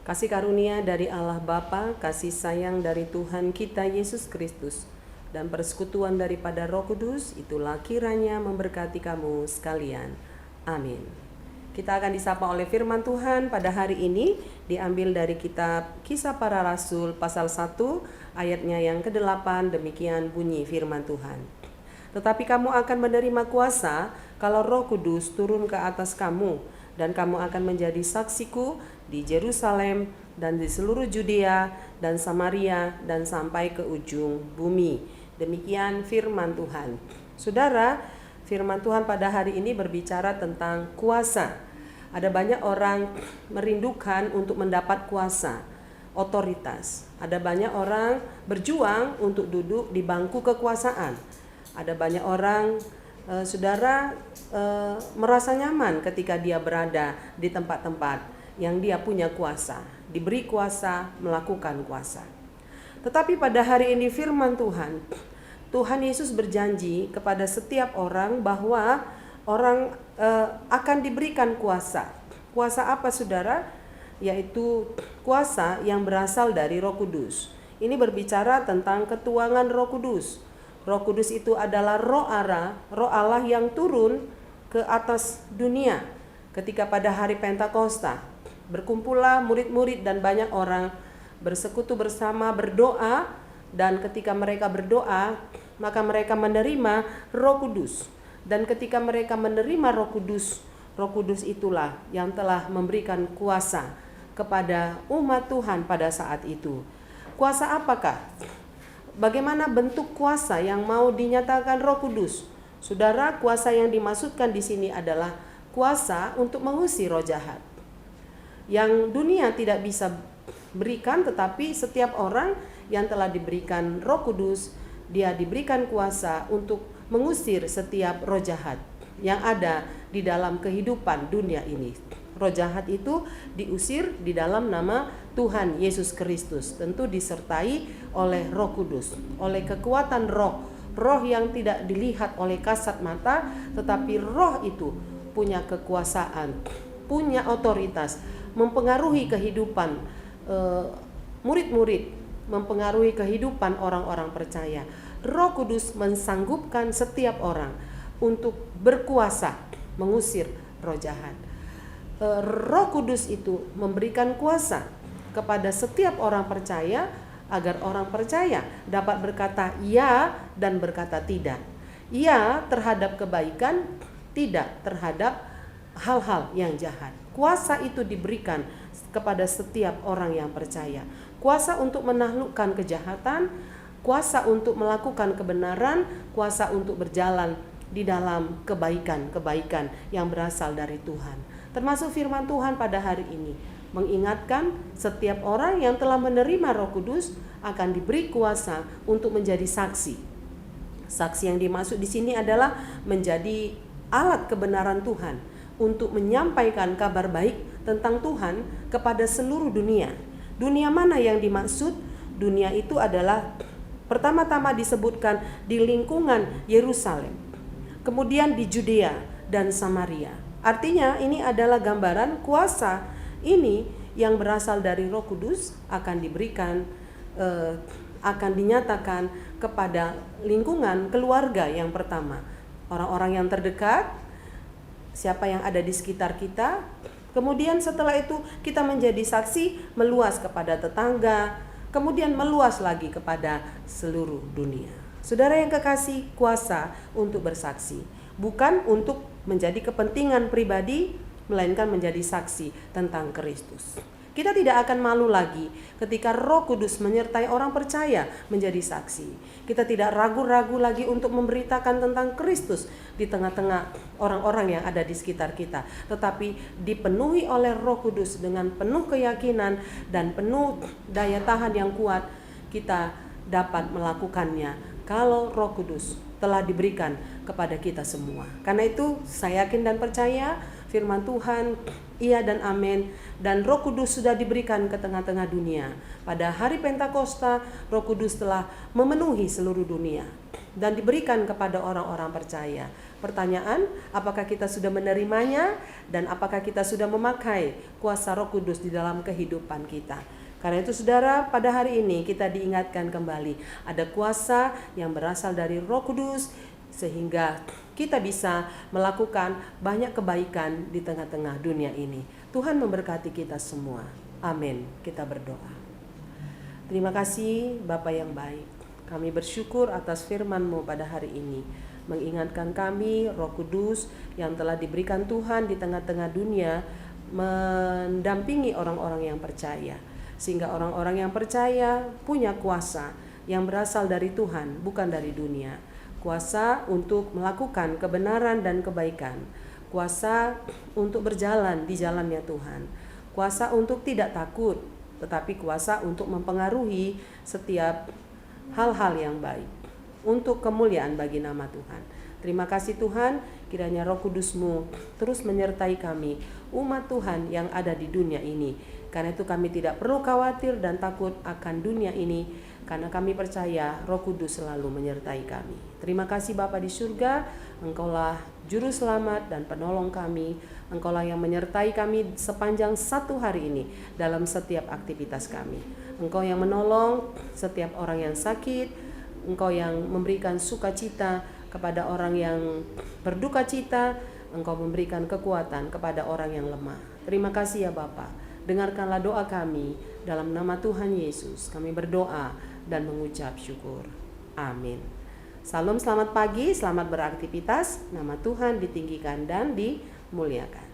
Kasih karunia dari Allah Bapa, kasih sayang dari Tuhan kita Yesus Kristus, dan persekutuan daripada Roh Kudus itulah kiranya memberkati kamu sekalian. Amin. Kita akan disapa oleh firman Tuhan pada hari ini, diambil dari kitab Kisah Para Rasul pasal 1 ayatnya yang ke-8. Demikian bunyi firman Tuhan. Tetapi kamu akan menerima kuasa kalau Roh Kudus turun ke atas kamu, dan kamu akan menjadi saksiku di Yerusalem dan di seluruh Judea dan Samaria dan sampai ke ujung bumi. Demikian firman Tuhan. Saudara, firman Tuhan pada hari ini berbicara tentang kuasa. Ada banyak orang merindukan untuk mendapat kuasa, otoritas. Ada banyak orang berjuang untuk duduk di bangku kekuasaan. Ada banyak orang merasa nyaman ketika dia berada di tempat-tempat yang dia punya kuasa, diberi kuasa, melakukan kuasa. Tetapi pada hari ini firman Tuhan Yesus berjanji kepada setiap orang bahwa orang akan diberikan kuasa. Kuasa apa, saudara? Yaitu kuasa yang berasal dari Roh Kudus. Ini berbicara tentang ketuangan Roh Kudus. Roh Kudus itu adalah roh Allah yang turun ke atas dunia. Ketika pada hari Pentakosta, berkumpullah murid-murid dan banyak orang bersekutu bersama berdoa, dan ketika mereka berdoa, maka mereka menerima Roh Kudus. Dan ketika mereka menerima Roh Kudus itulah yang telah memberikan kuasa kepada umat Tuhan pada saat itu. Kuasa apakah? Bagaimana bentuk kuasa yang mau dinyatakan Roh Kudus? Saudara, kuasa yang dimaksudkan di sini adalah kuasa untuk mengusir roh jahat, yang dunia tidak bisa berikan, tetapi setiap orang yang telah diberikan Roh Kudus, dia diberikan kuasa untuk mengusir setiap roh jahat yang ada di dalam kehidupan dunia ini. Roh jahat itu diusir di dalam nama Tuhan Yesus Kristus, tentu disertai oleh Roh Kudus, oleh kekuatan roh yang tidak dilihat oleh kasat mata, tetapi roh itu punya kekuasaan, punya otoritas, mempengaruhi kehidupan murid-murid, mempengaruhi kehidupan orang-orang percaya. Roh Kudus mensanggupkan setiap orang untuk berkuasa mengusir roh jahat. Roh Kudus itu memberikan kuasa kepada setiap orang percaya agar orang percaya dapat berkata ya dan berkata tidak. Ya terhadap kebaikan, tidak terhadap hal-hal yang jahat. Kuasa itu diberikan kepada setiap orang yang percaya. Kuasa untuk menaklukkan kejahatan, kuasa untuk melakukan kebenaran, kuasa untuk berjalan di dalam kebaikan-kebaikan yang berasal dari Tuhan. Termasuk firman Tuhan pada hari ini mengingatkan setiap orang yang telah menerima Roh Kudus akan diberi kuasa untuk menjadi saksi. Saksi yang dimaksud di sini adalah menjadi alat kebenaran Tuhan untuk menyampaikan kabar baik tentang Tuhan kepada seluruh dunia. Dunia mana yang dimaksud? Dunia itu adalah pertama-tama disebutkan di lingkungan Yerusalem, kemudian di Judea dan Samaria. Artinya ini adalah gambaran kuasa ini yang berasal dari Roh Kudus akan diberikan, akan dinyatakan kepada lingkungan keluarga yang pertama. Orang-orang yang terdekat, siapa yang ada di sekitar kita, Kemudian setelah itu kita menjadi saksi, meluas kepada tetangga, kemudian meluas lagi kepada seluruh dunia. Saudara yang kekasih, kuasa untuk bersaksi, bukan untuk menjadi kepentingan pribadi, melainkan menjadi saksi tentang Kristus. Kita tidak akan malu lagi ketika Roh Kudus menyertai orang percaya menjadi saksi. Kita tidak ragu-ragu lagi untuk memberitakan tentang Kristus di tengah-tengah orang-orang yang ada di sekitar kita, tetapi dipenuhi oleh Roh Kudus dengan penuh keyakinan dan penuh daya tahan yang kuat. Kita dapat melakukannya kalau Roh Kudus telah diberikan kepada kita semua. Karena itu saya yakin dan percaya firman Tuhan, iya dan amin, dan Roh Kudus sudah diberikan ke tengah-tengah dunia. Pada hari Pentakosta, Roh Kudus telah memenuhi seluruh dunia dan diberikan kepada orang-orang percaya. Pertanyaan, apakah kita sudah menerimanya dan apakah kita sudah memakai kuasa Roh Kudus di dalam kehidupan kita? Karena itu saudara, pada hari ini kita diingatkan kembali ada kuasa yang berasal dari Roh Kudus, sehingga kita bisa melakukan banyak kebaikan di tengah-tengah dunia ini. Tuhan memberkati kita semua. Amin. Kita berdoa. Terima kasih Bapa yang baik. Kami bersyukur atas firman-Mu pada hari ini. Mengingatkan kami Roh Kudus yang telah diberikan Tuhan di tengah-tengah dunia, mendampingi orang-orang yang percaya. Sehingga orang-orang yang percaya punya kuasa yang berasal dari Tuhan, bukan dari dunia. Kuasa untuk melakukan kebenaran dan kebaikan. Kuasa untuk berjalan di jalannya Tuhan. Kuasa untuk tidak takut, tetapi kuasa untuk mempengaruhi setiap hal-hal yang baik. Untuk kemuliaan bagi nama Tuhan. Terima kasih Tuhan, kiranya Roh Kudus-Mu terus menyertai kami, umat Tuhan yang ada di dunia ini. Karena itu kami tidak perlu khawatir dan takut akan dunia ini, karena kami percaya Roh Kudus selalu menyertai kami. Terima kasih Bapa di surga, Engkaulah Juru Selamat dan Penolong kami. Engkaulah yang menyertai kami sepanjang satu hari ini dalam setiap aktivitas kami. Engkau yang menolong setiap orang yang sakit, Engkau yang memberikan sukacita kepada orang yang berduka cita, Engkau memberikan kekuatan kepada orang yang lemah. Terima kasih ya Bapa. Dengarkanlah doa kami dalam nama Tuhan Yesus. Kami berdoa dan mengucap syukur. Amin. Salam, selamat pagi, selamat beraktivitas. Nama Tuhan ditinggikan dan dimuliakan.